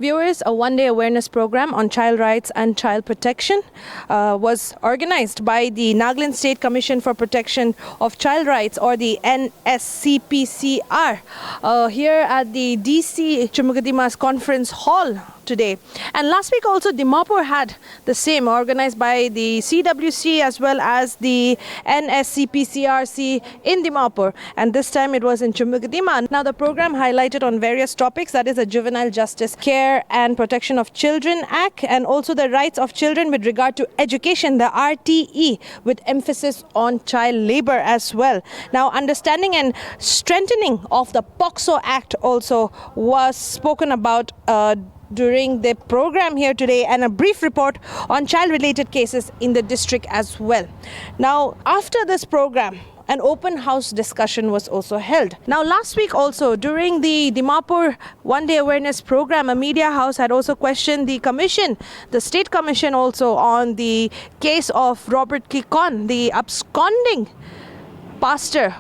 Viewers, a one-day awareness program on child rights and child protection was organized by the Nagaland State Commission for Protection of Child Rights, or the NSCPCR, here at the DC Chumukadima's conference hall today. And last week also Dimapur had the same, organized by the CWC as well as the NSCPCRC in Dimapur, and this time it was in Chumukadima. Now the program highlighted on various topics, that is the Juvenile Justice Care and Protection of Children Act, and also the rights of children with regard to education, the RTE, with emphasis on child labor as well. Now understanding and strengthening of the POCSO Act also was spoken about during the program here today, and a brief report on child-related cases in the district as well. Now, after this program, an open house discussion was also held. Now, last week also, during the Dimapur one-day awareness program, a media house had also questioned the commission, the state commission also, on the case of Robert Kikon, the absconding pastor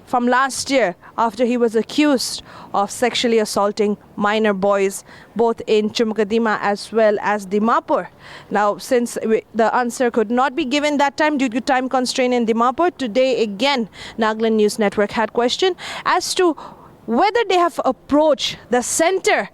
from last year, after he was accused of sexually assaulting minor boys, both in Chumukadima as well as Dimapur. Now, since the answer could not be given that time due to time constraint in Dimapur, today again Nagaland News Network had questioned as to whether they have approached the center,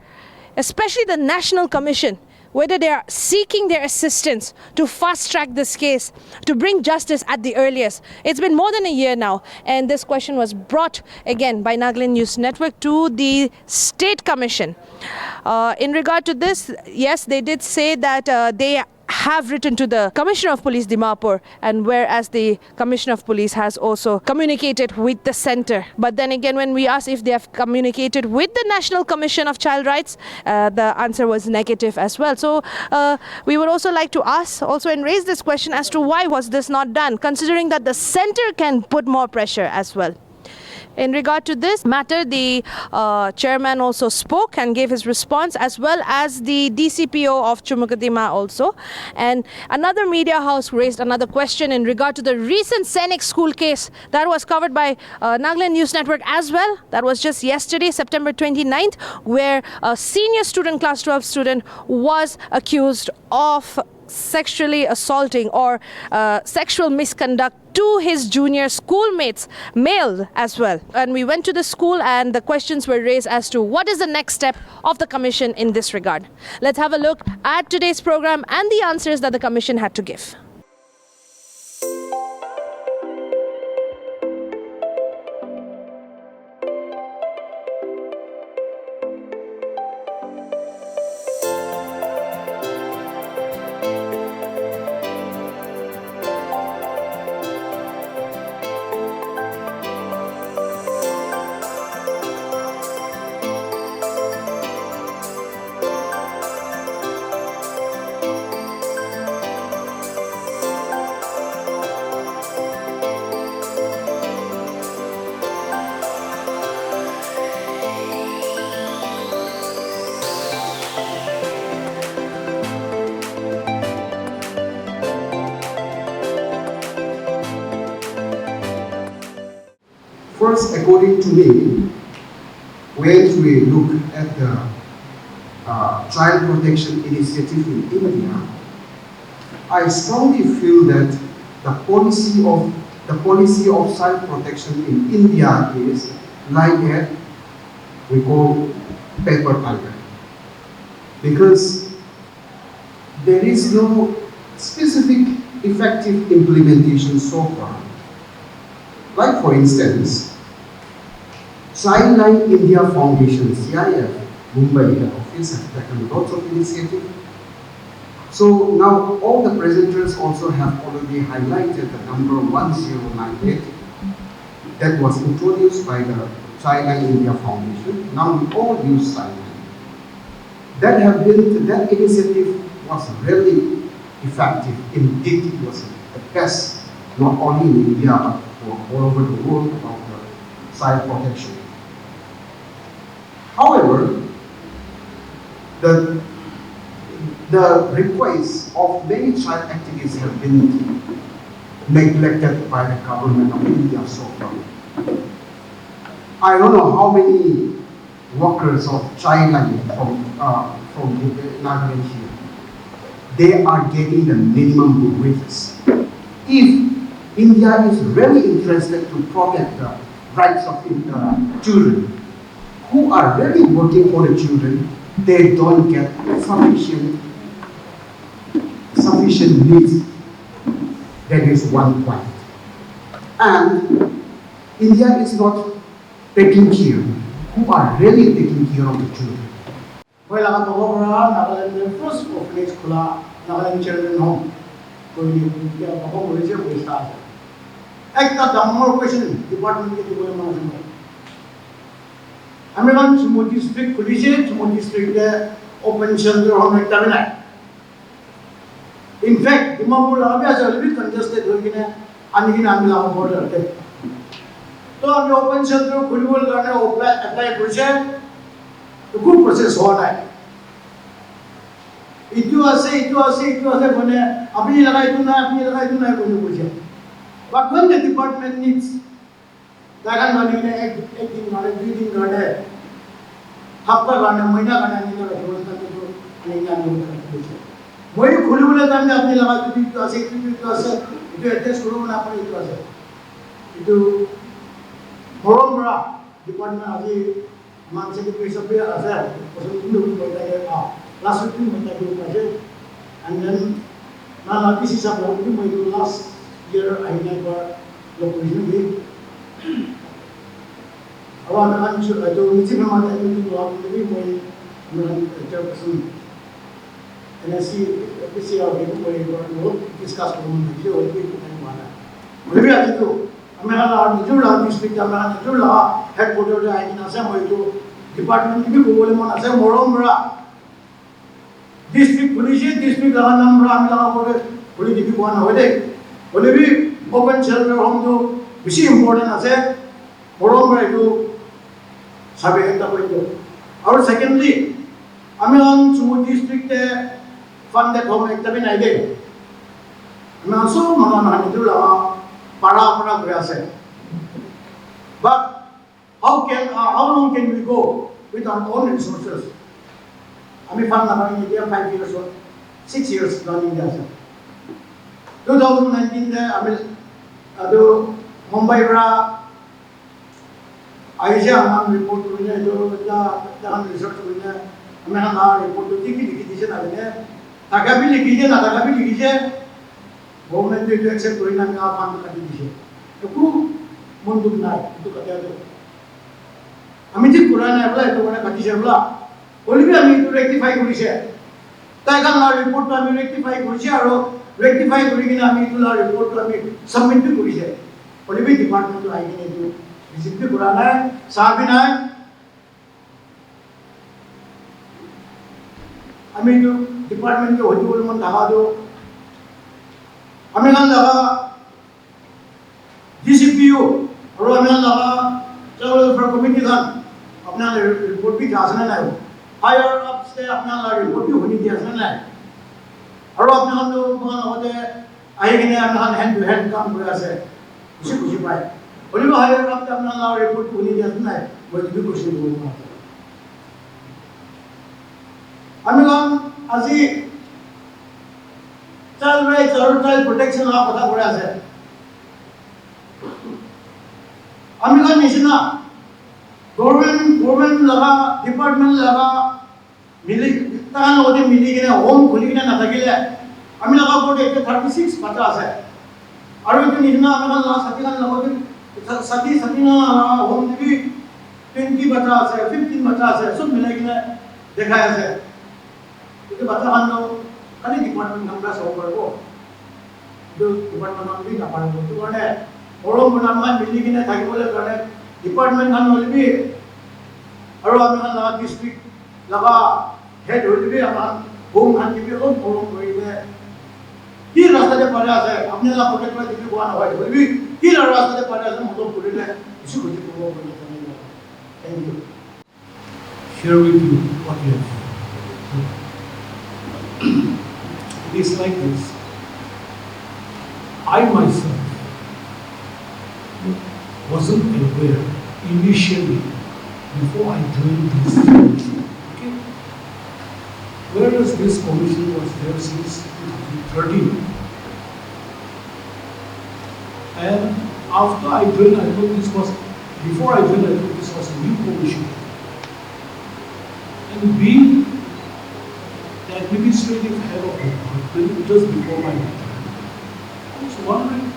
especially the National Commission, whether they are seeking their assistance to fast-track this case, to bring justice at the earliest. It's been more than a year now, and this question was brought again by Nagaland News Network to the State Commission. In regard to this, yes, they did say that they have written to the Commissioner of Police Dimapur, and whereas the Commissioner of Police has also communicated with the center. But then again, when we asked if they have communicated with the National Commission of Child Rights, the answer was negative as well. So we would also like to ask also and raise this question as to why was this not done, considering that the center can put more pressure as well. In regard to this matter, the chairman also spoke and gave his response, as well as the DCPO of Chumukadima also. And another media house raised another question in regard to the recent Sainik school case that was covered by Nagaland News Network as well. That was just yesterday, September 29th, where a senior student, class 12 student, was accused of sexually assaulting or sexual misconduct to his junior schoolmates, male as well. And we went to the school and the questions were raised as to what is the next step of the commission in this regard. Let's have a look at today's program and the answers that the commission had to give. First, according to me, when we look at the Child Protection Initiative in India, I strongly feel that the policy of child protection in India is like that we call paper tiger, because there is no specific effective implementation so far. Like for instance, Childline India Foundation, CIF, Mumbai head office has taken lots of initiative. So now all the presenters also have already highlighted the number 1098 that was introduced by the Childline India Foundation. Now we all use Childline. That initiative was really effective. Indeed, it was the best, not only in India but all over the world, about the child protection. However, the requests of many child activists have been neglected by the government of India so far. I don't know how many workers of Childline from Nagaland here. They are getting the minimum wages. If India is really interested to protect the rights of children who are really working for the children, they don't get sufficient needs. That is one point. And India is not taking care, who are really taking care of the children. Well, I'm over Nagaland, the first orphanage kula, Nagaland children home. Going to the home reserve we started. Act the more question, department get to go on. American Sumo district, police, Sumo district, open shelter home at Taminai. In fact, the Mamul Arabia is a little bit congested, and in Amila border. So, I'm open shelter, we will apply project. The good process all night. Itu ase, bone. Apni lagai tu na, bone. But when the department needs, dagan bani ne ek din gane, 2 din gane, hafta gane, mahina gane, ni na rajol ta to ani na no ta. Moi khuli bole tamne apni lagai tu ase, itu adjust karo na apni itu ase. Itu Moromra department aji man secretary sabya asa person dulu bertanya last week bertanya project and then na lagi sisa berapa itu last year I never location di awal kan itu mesti memang ada itu awal ini moi chairperson NSC PCR itu moi discuss dengan dia itu kan mana lebih ada itu American district American headquarters I in Assam department भी बोले मन Assam Moromra district police district number Amila बोले police भी कौन हो दे बोले भी open shelter home जो बेसी important है Moromra itu साबे है तब itu और secondly American Sumo district funded home एक तभी नहीं दे मैं so mana itu lah para berasa. But how long can we go with our own resources? I mean, fund number in India 5 years or 6 years running there. 2019 I mean, Mumbai ra Asia हम report करने जो जहाँ research करने हमें हम report तो लिखी दीजिए ना देने ताकि भी लिखिए ना ताकि भी लिखिए government itu accept kuri nami apa anda kati dishe. Aku munduk naik itu kata itu. Kami cik Quran apa itu mana kati sebla. Boleh भी kami itu rectify kuri se. Tapi kan lah report kami rectify kuri se, aro rectify kuri kita kami itu lah report kami submit भी kuri se. Boleh भी department itu lagi itu visit भी Quran है, साफ भी ना है. Kami itu department itu hoji boleh mendahulu do. हमें ना लगा DCPO और हमें ना लगा ट्रैवल फॉर कम्युनिटी था अपना रिपोर्ट भी जांचना है वो हायर अप से अपना रिपोर्ट भी होनी चाहिए ना और अपने हम लोग कौन होते आए कि नहीं हम हैंड टू हैंड काम कर रहे हैं उसी कुछ पाए और ये हायर अप से अपना रिपोर्ट होनी चाहिए ना वो भी कुछ नहीं बोलना हमें कौन ऐसी child rights or child protection law কথা পড়ে আছে আমি কোন নিছিনা গভর্নমেন্ট লাগা ডিপার্টমেন্ট লাগা মিলি তান ওদে মিলি কিনা হোম খুলি কিনা না থাকিলে আমি লাগা কোটে 36 বাচ্চা আছে আর ওই নিছিনা আমি লাগা সাথী কান লাগা সাথী না হোম দিবি 20 বাচ্চা আছে 15 বাচ্চা আছে সব মিলাই কিনা দেখায় আছে এই বাচ্চা কান खाली डिपार्टमेंट हमरा सब करबो जो डिपार्टमेंट भी ना पारबो तो माने बड़ो मुनामा मिली किने থাকিবলে কারণে ডিপার্টমেন্ট খান হলবি আর আমি খান লাগা ডিস্ট্রিক্ট লাগা হেড হলবি আমার হোম খান দিবি ও বড় কইবে কি রাস্তাতে পারে আছে আপনি লাগা প্রজেক্ট করে দিবি কোন হয় হলবি কি রাস্তাতে পারে আছে মত করিলে কিছু কিছু করব বলে thank you share with you what you have. It is like this. I myself wasn't aware initially before I joined this. Okay? whereas this commission was there since 2013. And after I joined, I thought this was, before I joined, I thought this was a new commission. And being the administrative head of the department just before my retirement, I was wondering,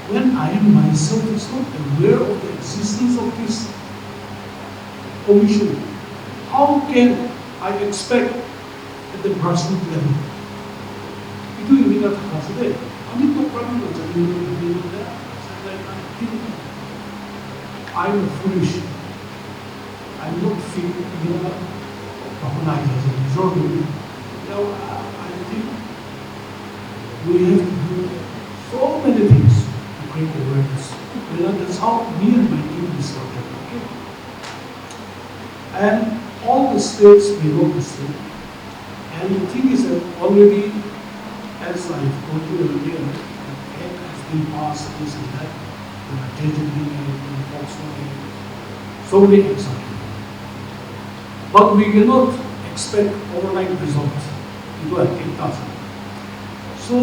when I am myself is not aware of the existence of this commission, how can I expect at the grassroots level? Itu 의미가 다르대. 아니 똑바로 I'm foolish. I'm not feeling recognized as a result. I think we have to do so many things to create awareness. That's how me and my team started. Okay? And all the states below the state. And the thing is that already, as I've told you earlier, the act has been passed, this and that, so many acts are there. But we cannot expect overnight results. It will take time. So,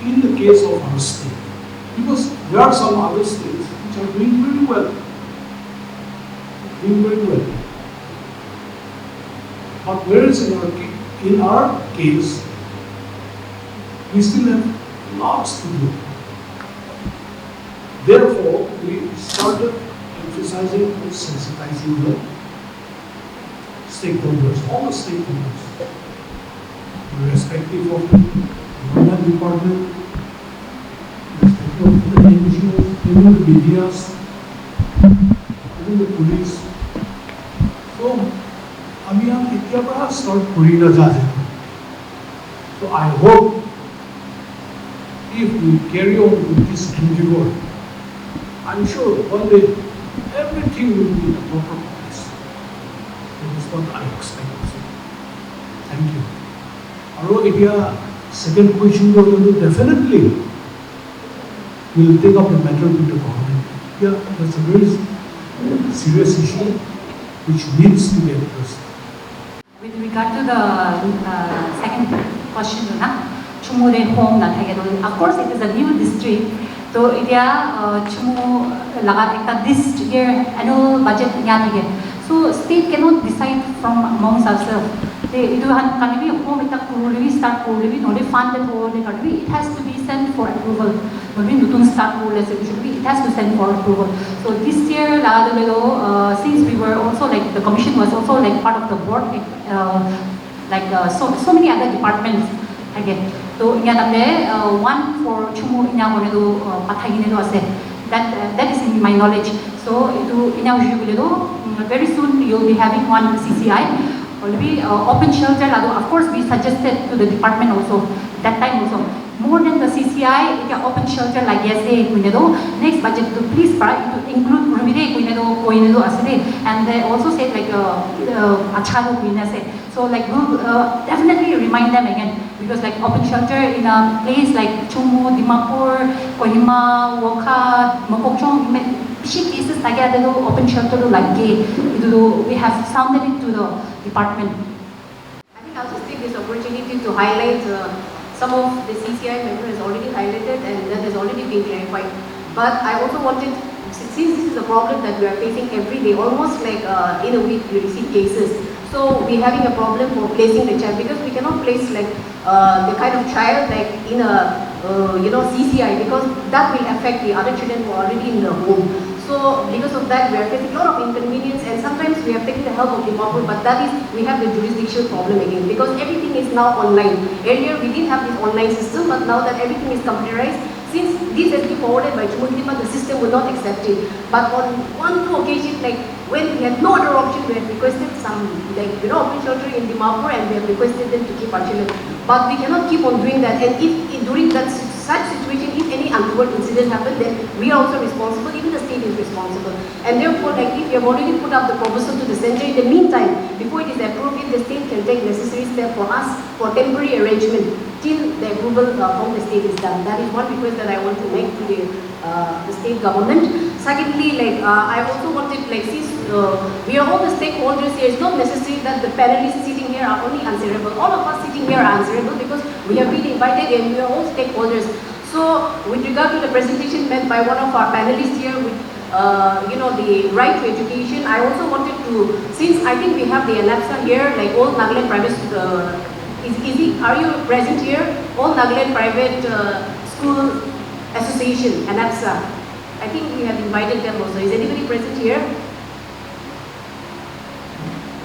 in the case of our state, because there are some other states which are doing very well. But whereas in our case, we still have lots to do. Therefore, we started emphasizing on sensitizing the stakeholders, all the stakeholders, irrespective of the government department, irrespective of the NGOs, even the medias, even the police. So, Amiyan Ityapara start Purina Jajan. So I hope if we carry on with this endeavor, I'm sure one day everything will be in a proper place. That is what I expect. Thank you. If you have second question, definitely we will take up the matter to the government. Yeah, that's a very serious issue which needs to be addressed. With regard to the second question, Chumure home, of course it is a new district. So India Chumu laga this year annual budget so state cannot decide from amongst ourselves. They do have home start funded it has to be sent for approval. It has to send for approval. So this year, since we were also like the commission was also like part of the board, so many other departments again. So one for Chumu that is in my knowledge. So very soon you'll be having one CCI. Open shelter, of course we suggested to the department also, that time also, more than the CCI, open shelter like yes, next budget to please include and they also said like so like we'll definitely remind them again, because like open shelter in a place like Chumu, Dimapur, Kohima, Woka, Mokokchong, cases open shelter like we have sounded it to the department. I think I'll just take this opportunity to highlight some of the CCI member has already highlighted and that has already been clarified. But I also wanted, since this is a problem that we are facing every day, almost like in a week we receive cases. So we're having a problem for placing the child, because we cannot place like the kind of child like in a CCI, because that will affect the other children who are already in the home. So because of that, we are facing a lot of inconvenience, and sometimes we have taken the help of the department, but that is, we have the jurisdictional problem again, because everything is now online. Earlier we didn't have this online system, but now that everything is computerized, since this has been forwarded by Chumudipa, the system will not accept it. But on two occasions, like when we had no other option, we had requested some, open shelter in Dimapur, and we have requested them to keep our children. But we cannot keep on doing that, and if during that such situation, if any untoward incident happens, then we are also responsible, even the state is responsible. And therefore, like if you have already put up the proposal to the center, in the meantime, before it is approved, the state can take necessary steps for us for temporary arrangement. till the approval from the state is done. That is one request that I want to make to the state government. Secondly, I also wanted, since we are all the stakeholders here, it's not necessary that the panelists sitting here are only answerable. All of us sitting here are answerable because we have been invited and we are all stakeholders. So, with regard to the presentation made by one of our panelists here, with the right to education, I also wanted to, since I think we have the ANAPSA here, all Nagaland private, are you present here? All Nagaland Private School Association, ANAPSA. I think we have invited them also. Is anybody present here?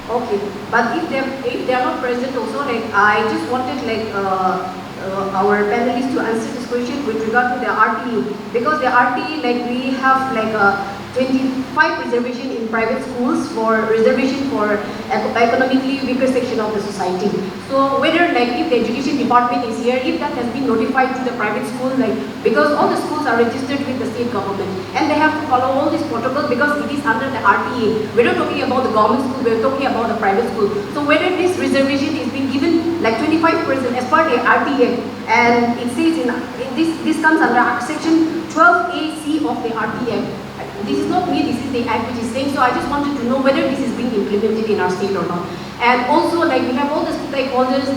Okay, but if they are not present also, I just wanted our panelists to answer this question with regard to the RTE, because the RTE, we have 25 reservation in private schools for reservation for economically weaker section of the society. So whether if the education department is here, if that has been notified to the private school, because all the schools are registered with the state government and they have to follow all this protocol because it is under the RTA. We're not talking about the government school, we're talking about the private school. So whether this reservation is being given 25% as per the RTA, and it says this comes under section 12AC of the RTA. This is not me, this is the act which is saying, so I just wanted to know whether this is being implemented in our state or not. And also, we have all the stakeholders,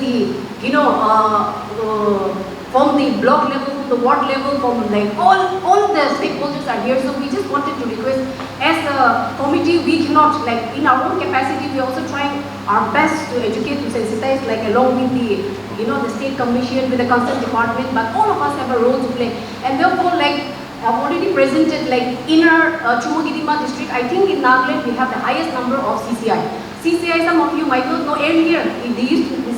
from the block level, from the ward level, from all the stakeholders are here. So we just wanted to request, as a committee, we cannot, in our own capacity, we are also trying our best to educate, to sensitize, along with the state commission, with the concerned department, but all of us have a role to play. And therefore, I've already presented, in our Chumogidima district, I think in Nagaland we have the highest number of CCI. CCI, some of you might not know earlier,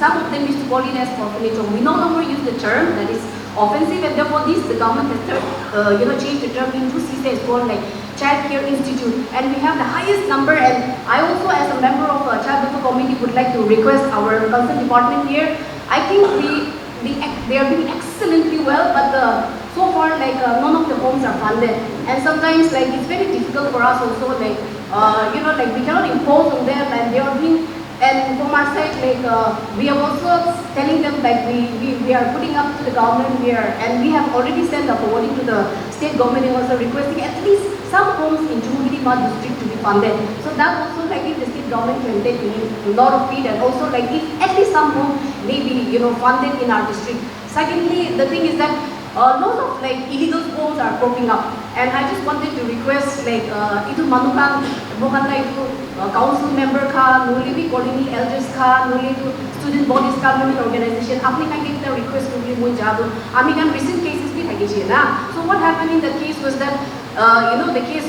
some of them used to call it as orphanage home. We no longer use the term that is offensive, and therefore the government has changed the term into CCI, it's called Child Care Institute. And we have the highest number, and I also as a member of a Child Welfare Committee would like to request our concerned department here. I think they are doing excellently well, but so far, none of the homes are funded, and sometimes, it's very difficult for us also, we cannot impose on them, and they are doing. And from our side, we are also telling them, we are putting up to the government here, and we have already sent a forwarding to the state government and also requesting at least some homes in Chumogidima district to be funded. So that also, if the state government can take a lot of feed, and also, if at least some homes may be, funded in our district. Secondly, the thing is that lots of illegal homes are popping up, and I just wanted to request itu manukan bukanlah itu council member ka, nuli colony elders ka, nuli itu student bodies ka, women organization. Apni kan kita request nuli mo jado. Ami kan recent cases bhi thaki siya na. So what happened in the case was that the case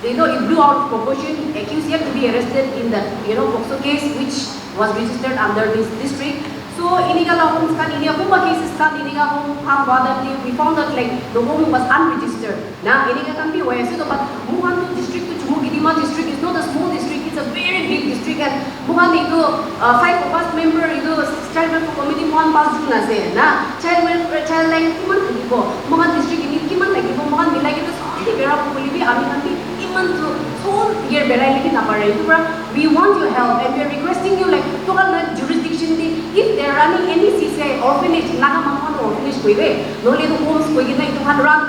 it blew out of proportion. Accused yet to be arrested in that POCSO case which was registered under this district. So illegal homes kan, illegal cases kan, illegal home we found that the home was unregistered. Now illegal can be where so but Muhan district to Chumogidima district is not a small district, it's a very big district, and Muhan itu 5 of us member itu child welfare committee Muhan pass na se na child kiman ko Muhan district ini kiman lagi ko Muhan milai kita sorry bera puli bi ami nanti iman to whole year berai lagi na pare itu we want your help, and we are requesting you to have jurisdiction if they are running any CCI orphanage, Nagaland orphanage no le homes itu run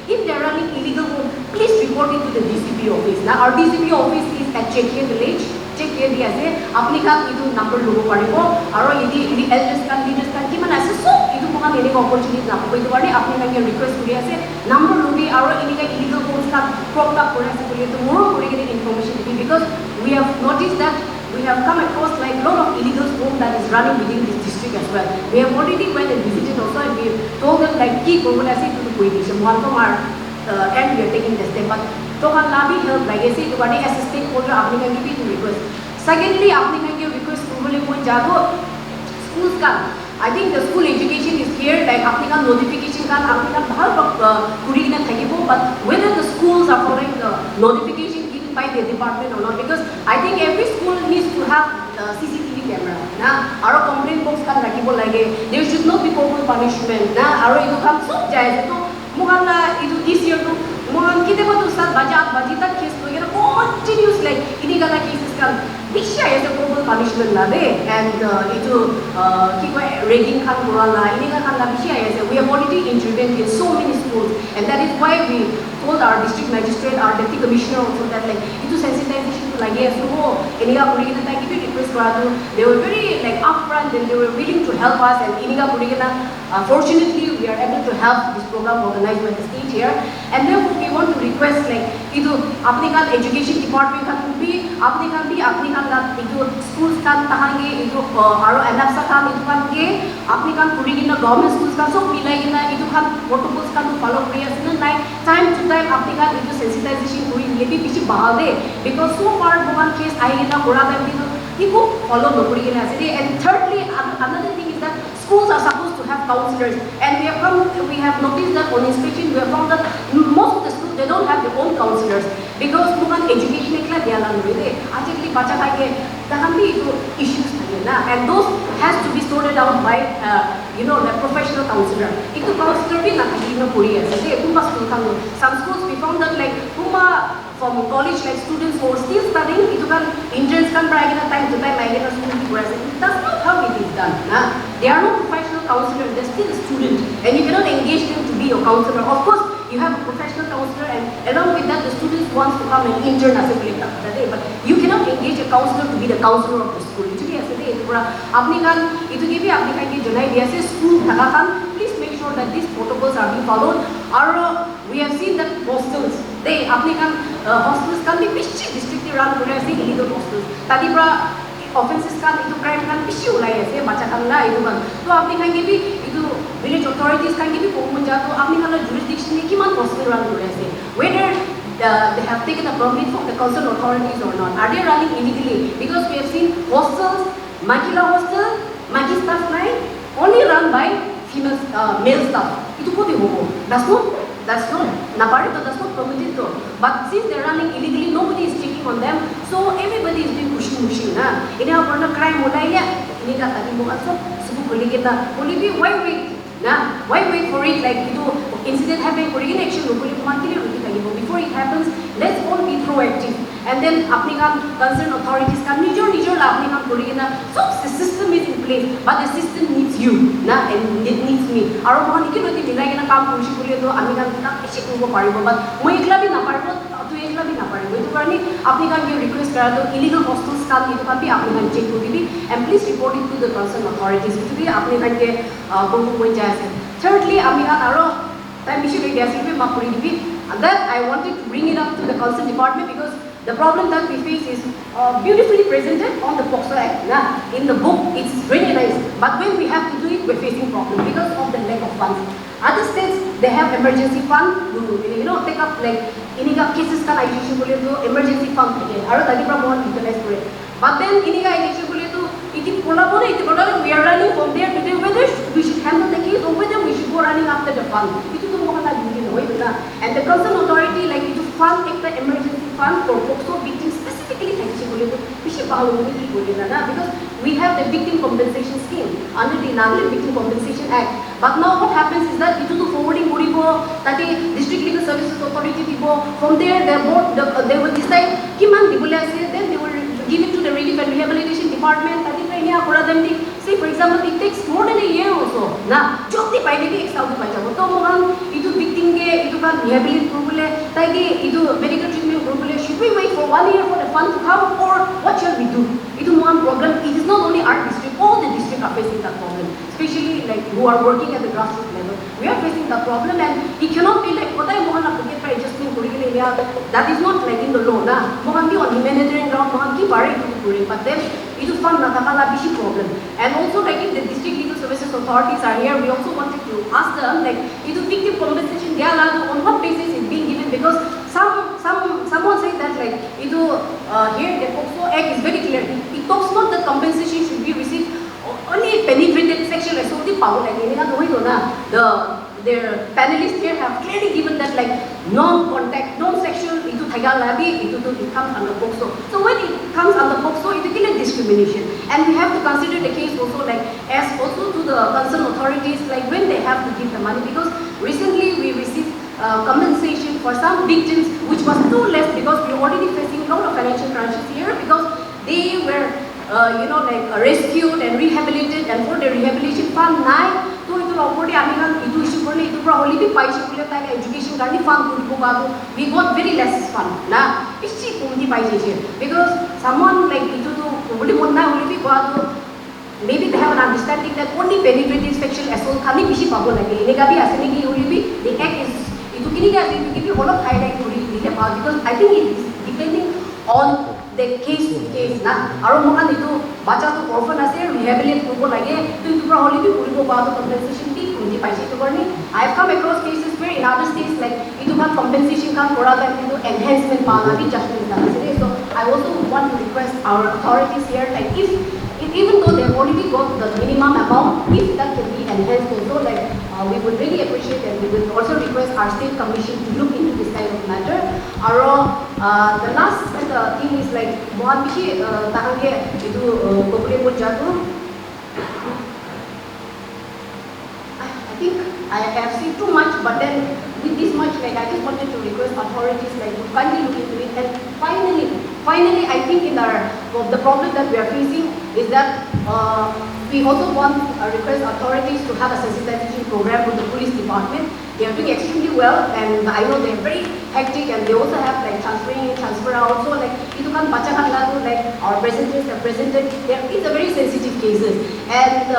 if they are running illegal home, please report it to the DCP office. Now our DCP office is at Chekia village. Chekia diya se apni kan itu number logo paribo aro idi elders kan leaders kan kiman ase so itu mga nene opportunity na ko itu bari apni kan request kuri ase number logi aro ini ka illegal homes kan propped up kuri ase kuri to more kuri get information because we have noticed that we have come across a lot of illegal homes that is running within this district as well. We have already went and visited also, and we have told them keep going to the coalition. One from our end we are taking the step, but to can labi help I say to as a stakeholder apni can give it request. Secondly, apni can give request probably mo jago schools kan. I think the school education is here, apni kan notification kan apni kan bahal kuri na thagibo, but whether the schools are following the notification by the department or not, because I think every school needs to have CCTV camera. Na, our complaint box kan rakibo lage. There should not be corporal punishment. Na, our itu kan sub jai itu, mukan na itu this year tu, mukan kita betul saat baca tak case tu, continuous ini kalau cases kan, bisa ya corporal punishment. punishment la de and itu ragging khan kurala ininga khan la bishi ase. We have already intervened in so many schools, and that is why we told our district magistrate, our deputy commissioner also that like itu sensitization to lagi asu ho ininga puri kita taki request karadu. They were very like upfront and they were willing to help us, and ininga puri kita fortunately we are able to have this program organized by the state here, and therefore we want to request like itu apni kan education department kan bhi apni kan la itu schools kan tahange itu aro anapsa kan itu kan ke apni kan puri kita government schools kan sob milai kita itu kan protocols kan follow kuri asina nai time to time apni kan itu sensitization kuri lebi bishi bahal de because so far one case ai kita pura time itu follow no kuri kita aside. And thirdly another thing is that schools are supposed to have counselors, and we have noticed that on inspection we have found that most of the schools they don't have their own counselors because bukan education ekla dia lan hoide actually bacha thake tahan bhi itu issues thake na, and those has to be sorted out by the professional counselor. Itu counselor bhi na thaki na puri ase de kuma school kan some schools we found that like kuma from college like students who are still studying itu kan interns kan pra agina time to time agina school ki pura ase. That's not how it is done na. They are not professional counselors, they're still a student, and you cannot engage them to be your counselor. Of course you have a professional counselor, and along with that the students wants to come and intern as a player that day, but you cannot engage a counselor to be the counselor of the school. Itu dia ase itu pura apni kan itu ki bhi apni kan ki janai dia ase school thaka kan please make sure that these protocols are being followed. Or we have seen that hostels they apni kan hostels kan bhi bishi district run kore ase illegal hostels tadi pura offenses kan itu crime kan bishi ulai ase bacha kan la itu kan to apni kan ki bhi itu village authorities kan ki bhi komun ja to apni kan la jurisdiction ni kiman hostel run kore ase whether they have taken a permit from the concerned authorities or not. Are they running illegally? Because we have seen hostels, Makila hostel, Maki staff line only run by male staff. Itu ko di hobo. That's not napari to that's not permitted to. But since they're running illegally, nobody is checking on them. So everybody is doing pushing na. Ini apa na crime mulai ya? Ini dah tadi mo asal subuh boleh kita boleh bi why wait for it like itu incident happen kuri in action boleh monthly rugi tadi before it happens. Let's all be proactive, and then apni kan concerned authorities kan nijor la apni kan kuri na. So the system is in place, but the system needs you na, and it needs me. Aro mohan ikinoti milai na kaam kuri kuri to ami kan ta ishi kubo paribo, but moi ekla bhi na paribo to ekla bhi na paribo. Itu karni apni kan ye request kara to illegal hostels kan itu kan bhi apni kan check kuri dibi, and please report it to the concerned authorities. Itu bhi apni kan ke kono koi jai ase. Thirdly ami kan aro time issue le gas bhi ma kuri dibi, and that I wanted to bring it up to the concerned department because the problem that we face is beautifully presented on the POCSO Act. Nah, in the book, it's really nice. But when we have to do it, we're facing problems because of the lack of funds. Other states, they have emergency fund to, take up like, iniga cases kan IGC boleh tu emergency fund again. Aro tadi pra mohon utilize kore. But then iniga IGC boleh tu, iti pola boleh, iti pola we are running from there to there, whether we should handle the case or whether we should go running after the fund. Itu tu mohon lagi begini, and the concerned authority like itu fund ekta emergency fund for POCSO victims specifically IGC boleh tu, bishi bahalo boleh boleh na because we have the victim compensation scheme under the Nagaland Victim Compensation Act. But now what happens is that itu tu forwarding bodibo, tadi district legal services authority dibo. From there, they will decide kiman dibole ase, then they will give it to the relief and rehabilitation department. Tadi pra ini akura them di. Say for example, it takes more than a year also. Na, jodi paile ki exam di paja. To mohan itu victim ke itu kan rehabilitate kurule, tadi itu medical treatment kurule. Should we wait for 1 year for the fund to come, or what shall we do? Itu mohan problem. It is not only our district, all the districts are facing that problem. Especially like who are working at the grassroots level. We are facing that problem, and it cannot be like what I mohan na forget for adjustment kurule area. That is not like in the law na. Mohan ki on humanitarian ground mohan ki pare itu kurule. But then itu fund na takala bishi problem. And also like if the district legal services authorities are here, we also wanted to ask them like itu victim compensation they are allowed on what basis is being given, because someone said that like itu here the POCSO Act is very clear. It talks about that compensation should be received only penetrated sexual assault power like ini kan hoy na their panelists here have clearly given that like non-contact, non-sexual itu thagal labi itu it comes under POCSO. So when it comes under POCSO, it is discrimination, and we have to consider the case also like as also to the concerned authorities like when they have to give the money, because recently we received compensation for some victims which was too less because we are already facing a lot of financial crunches here because they were rescued and rehabilitated, and for the rehabilitation fund nai to itu already ami kan itu issue korne itu pra only be paise kule ta education garni fund kuribo ba we got very less fund na ichi kumti paise che because someone like itu to only one na only be ba maybe they have an understanding that only penetrative sexual assault khali bishi pabo lage enega bi asene ki only be the act is itu kini ga itu ki holop highlight kori dile ba because I think it is depending on the case to case na aro mokan itu bacha to orphan ase rehabilitate koribo lage to itu pra only be koribo ba to compensation bi kunti paise to korni I have come across cases where in other states like itu kan compensation kan kora ta itu enhancement pa na bi justice na so I also want to request our authorities here like if even though they have already got the minimum amount, if that can be enhanced also, like we would really appreciate and we would also request our state commission to look into this kind of matter. The last thing is like, बहुत बिशी ताकि itu popular pun jatuh. I think I have seen too much, but then with this much, like I just wanted to request authorities like to kindly look into it. And finally, I think in the problem that we are facing is that we also want request authorities to have a sensitization program with the police department. They are doing extremely well, and I know they are very hectic, and they also have like transfer in, transfer out. So like itu kan baca kan lalu like our presenters have presented. It's a very sensitive cases, and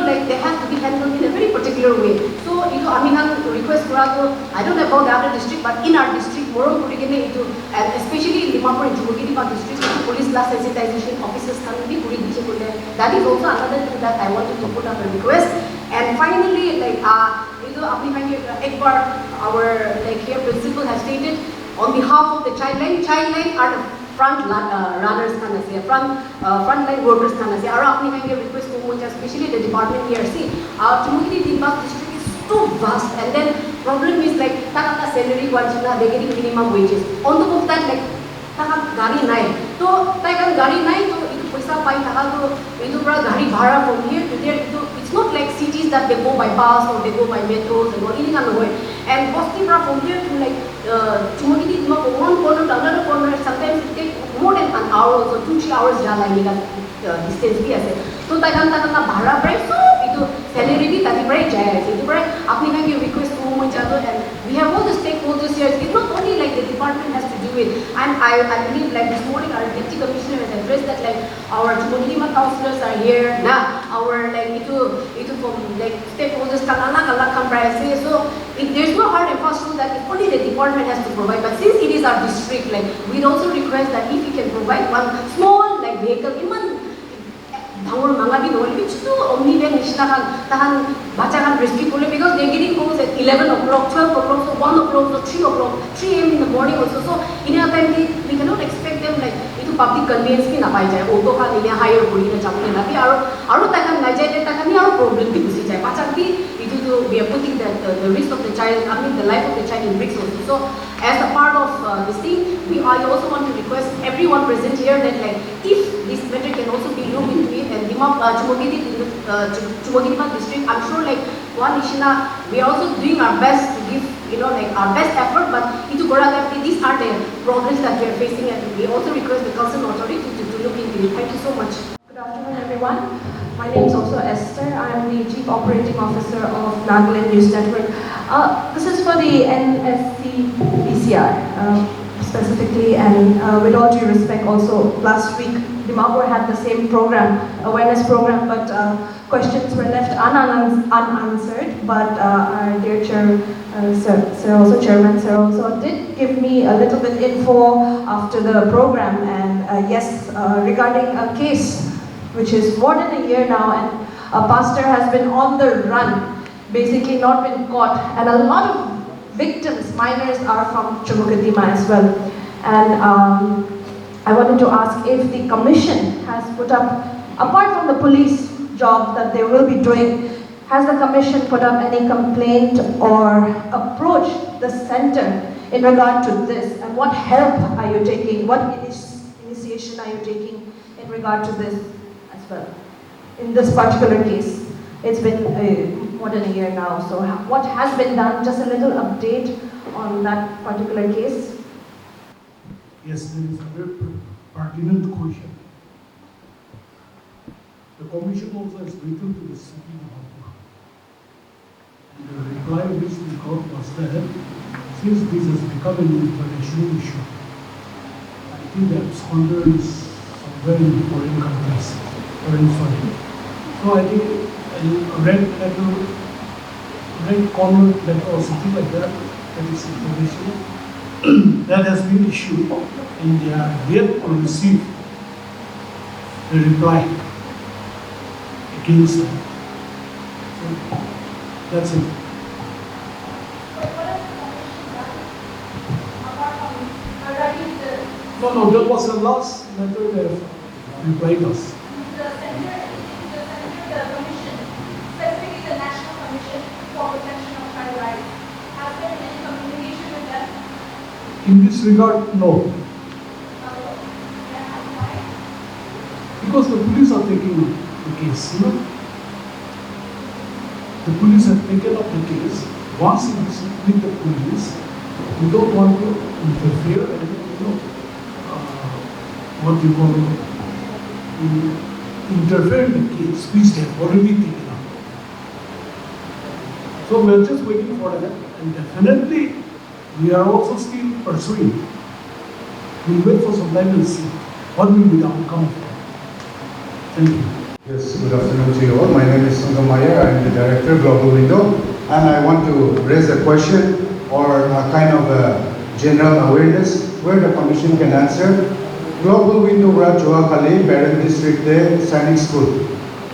like they have to be handled in a very particular way. So itu kami kan request kurang I don't know about the other district, but in our district, Morong Kurigene itu, and especially in Dimapur and Jumogiripa district, police law sensitization officers can be puri dice kulle. That is also another thing that I wanted to put up a request. And finally, like itu apni kami ekbar our like here principal has stated on behalf of the childline are the front runners kind of say frontline workers kind of say. Our apni kami request ko much especially the department here see Jumogiripa district is too vast, and then problem is like takata salary wanchina they getting minimum wages. On top of that like takat gari nai to takan gari nai to itu paisa pai taka to itu pra gari bhara from here to there to it's not like cities that they go by bus or they go by metros and all ini kan way, and costing pra from here to like Jumogiri from one corner to another corner sometimes it take more than an hour or 2-3 hours jala ini kan distance bi ase to takan bhara price so itu salary bi tadi price jaya ase itu pra apni kan request ko mo chalo, and we have all the stakeholders here. It's not only like the department has to do it, and I believe like this morning our deputy commissioner has addressed that like our Jumogiripa councillors are here na our like itu from like stakeholders kan anak kan price. So there's no hard and fast rule that only the department has to provide, but since it is our district, like we'd also request that if you can provide one small like vehicle iman Bangor Mangabi no which to omnivan nishna kan tahan bacha kan rescue kole because they're getting calls at 11 o'clock, 12 o'clock, so 1 o'clock, so 3 o'clock, 3 a.m. in the morning also. So in a time we cannot expect them like itu public conveyance ki na pai jay auto kan ile hire kori na jamne na bi aro takan na jay takan ni aro problem bi gusi jay bacha bi itu to we are putting the risk of the child, I mean the life of the child in risks also. So as a part of this thing, I also want to request everyone present here that like if this matter can also be looked into it, and Jumogiripa district, I'm sure like one Ishina, we are also doing our best to give like our best effort, but into Goragati, these are the problems that we are facing, and we also request the concerned authority to look into it. Thank you so much. Good afternoon, everyone. My name is also Esther. I am the Chief Operating Officer of Nagaland News Network. This is for the NSC-PCR specifically, and with all due respect also, last week Dimapur had the same program, awareness program, but questions were left unanswered, but our dear Chair, Chairman Sir also did give me a little bit info after the program, and yes, regarding a case which is more than a year now, and a pastor has been on the run, basically not been caught, and a lot of victims, minors, are from Jumogiripa as well. And I wanted to ask if the commission has put up, apart from the police job that they will be doing, has the commission put up any complaint or approach the center in regard to this, and what help are you taking, what initiation are you taking in regard to this as well? In this particular case, it's been more than a year now, so what has been done? Just a little update on that particular case. Yes, there is a very pertinent question. the commission also has written to the city Mahampur. And the reply which we got was that since this has become an international issue, I think the absconder is somewhere in foreign countries, foreign soil. So I think a red corner letter or something like that, that is information that has been issued, and they are yet to receive the reply against them. So that's it. No, that was the last letter they have replied us. The commission, specifically the National Commission for Protection of Child Rights, has there been any communication with them? In this regard, no. Because the police are taking the case, The police have taken up the case. Once it is with the police, we don't want to interfere and, what you call interfere in the case which they have already taken up. So we are just waiting for that, and definitely we are also still pursuing. We'll wait for some time and see what will be the outcome of that. Thank you. Yes, good afternoon to you all. My name is Sundar Mayer. I am the director, Global Window, and I want to raise a question or a kind of a general awareness where the commission can answer. Global Window Raj Joakali, Parent District, Sainik School,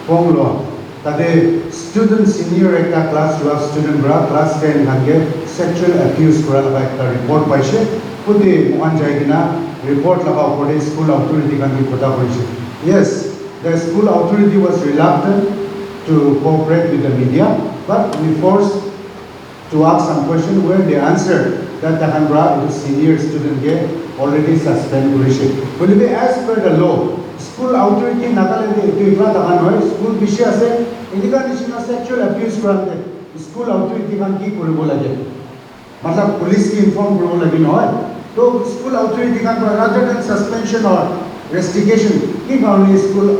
Ponglo. Tade student senior ekta class 12 student bra class 10 hange sexual abuse kura laga ekta report paise. Pudi mohan jaigina report laga opore school authority kangi kota korise. Yes, the school authority was reluctant to cooperate with the media, but we forced to ask some question where they answered that the Hanbra senior student ge already suspend korise. Will be as per the law. School authority Nagaland ifra dahan hoy school bishe ase indika nishina sexual abuse kurante school authority kan ki koribo lage matlab police ki inform koribo lage noy to school authority kan rather than suspension or investigation ki kaune school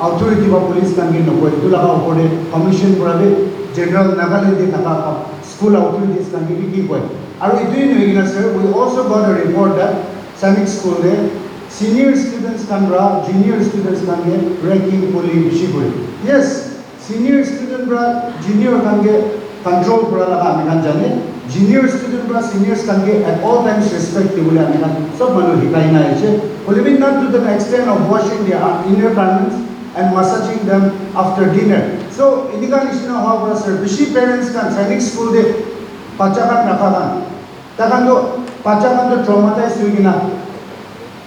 authority ba police kan ki nokoi to laga opore commission korabe general Nagaland thaka school authorities kan ki koi aru itu noigina sir we also got a report that Sainik school there senior students can bra, junior students can get ranking bullying bishiguri. Yes, senior student bra, junior can get control bra laga amikan jane. Junior student bra, seniors can get at all times respectfully amikan. So manu hikai na eche. Only not to the extent of washing their inner garments and massaging them after dinner. So indika nishina how bra sir. Bishi parents can Sainik school de pachakan nakadan. Takan do pachakan do traumatized huigina.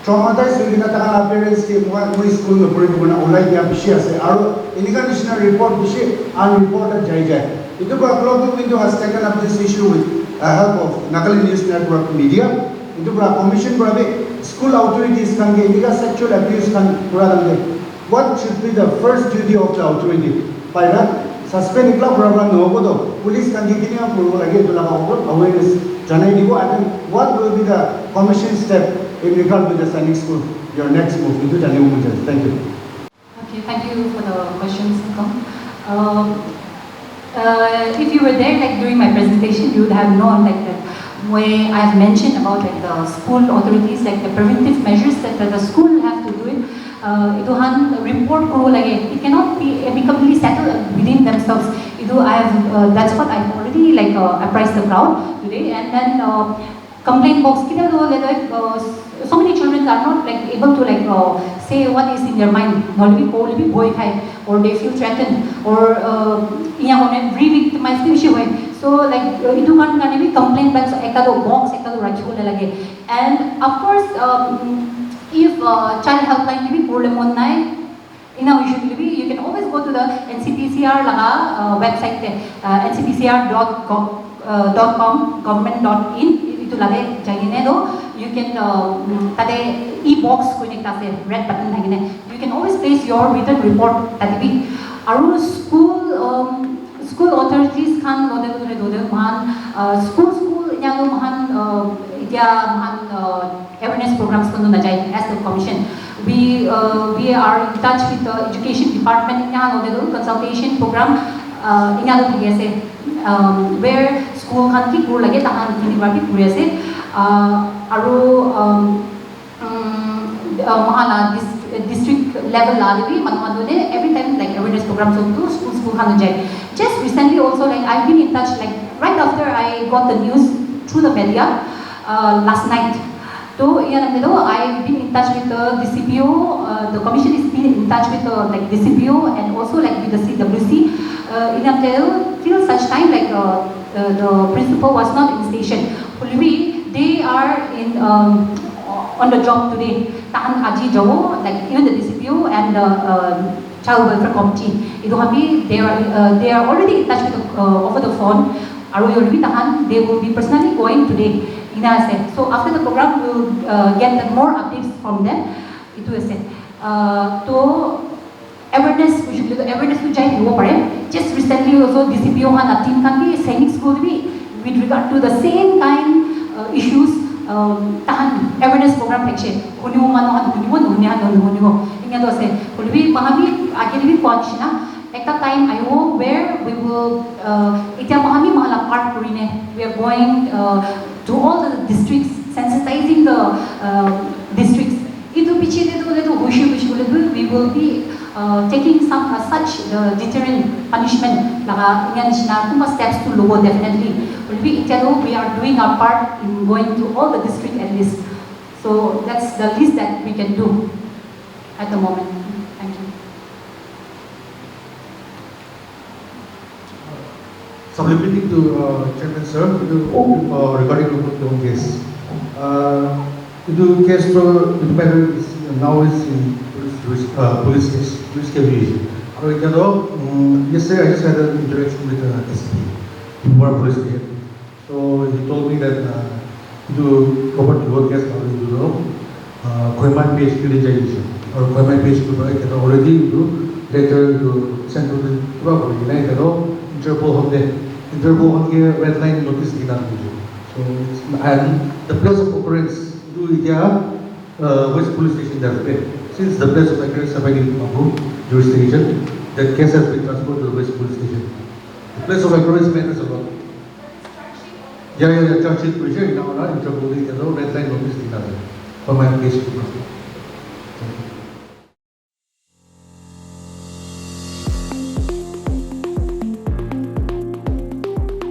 Traumatized with the parents ke moi school me puri buna ulai ya bishi ase aru inika nishina report bishi unreported jai itu Global Window has taken up this issue with help of Nagaland News Network media itu commission brabe school authorities kan ke inika sexual abuse kan pura dande what should be the first duty of the authority paira suspend ikla program no hobo do police kan ke kinia purbo lage to laga awareness janai dibo and what will be the commission step in regard to the Sainik school, your next move into the new movement. Thank you. Okay, thank you for the questions, Singkong. If you were there, like during my presentation, you would have known like that where I have mentioned about like the school authorities, like the preventive measures that the school have to do it. Ituhan report ko lagi. It cannot be amicably settled within themselves. That's what I've already like apprised the crowd today, and then. Complaint box kita do like so many children are not like able to like say what is in their mind. Maybe boy kai or they feel threatened or re-victimized issue hai. So like itu kan be complaint box ekado box ekado rakhi bola lage. And of course if child helpline be problem online usually you can always go to the NCPCR laga website ncpcr.com government.in itu lage jagine do you can tade e-box ko nekta se red button lagine you can always place your written report tadi bi aru school authorities kan dode man school mahan awareness programs kan na jai as the commission we are in touch with the education department consultation program where school country pur lage tahan kindergarten pur ase aru mahana district level la devi manadone every time like awareness programs on to school hanu jai. Just recently also like I've been in touch like right after I got the news through the media last night. So I've been in touch with the DCPO, the commission is been in touch with the like DCPO and also like with the CWC. Till such time like the principal was not in station. They are in on the job today. Tahan aji jawo like even the DCPO and the child welfare committee. They are already in touch with the, over the phone. They will be personally going today. So after the program, we will get more updates from them. So awareness, we should do the awareness to jai just recently also DCPO a team can be sainik school with regard to the same kind issues. Tahan awareness program section. Huniwo mano huniwo. Ingado se. Huniwi mahami agiliwi konshina. At that time, I hope where we will. Itya mahami mahala part purine. We are going to all the districts, sensitizing the districts. We will be taking some such deterrent punishment, steps to lower definitely. We are doing our part in going to all the districts at least. So that's the least that we can do at the moment. Thank you. Supplementing to Chairman Sir, regarding the case. The case for the matter is now is in police case, police case. Yesterday I just had an interaction with SP, more police case. So he told me that to cover the work case Koiman page utilization or Koiman page already later to send to the Interpol on the Interpol red line notice in that region. So and the place of occurrence do West Police Station there. Since the place of occurrence is in jurisdiction, that case has been transferred to the West Police Station. The place of occurrence matters a lot. Yeah, charge sheet pressure in our Interpol red line notice in that for my case.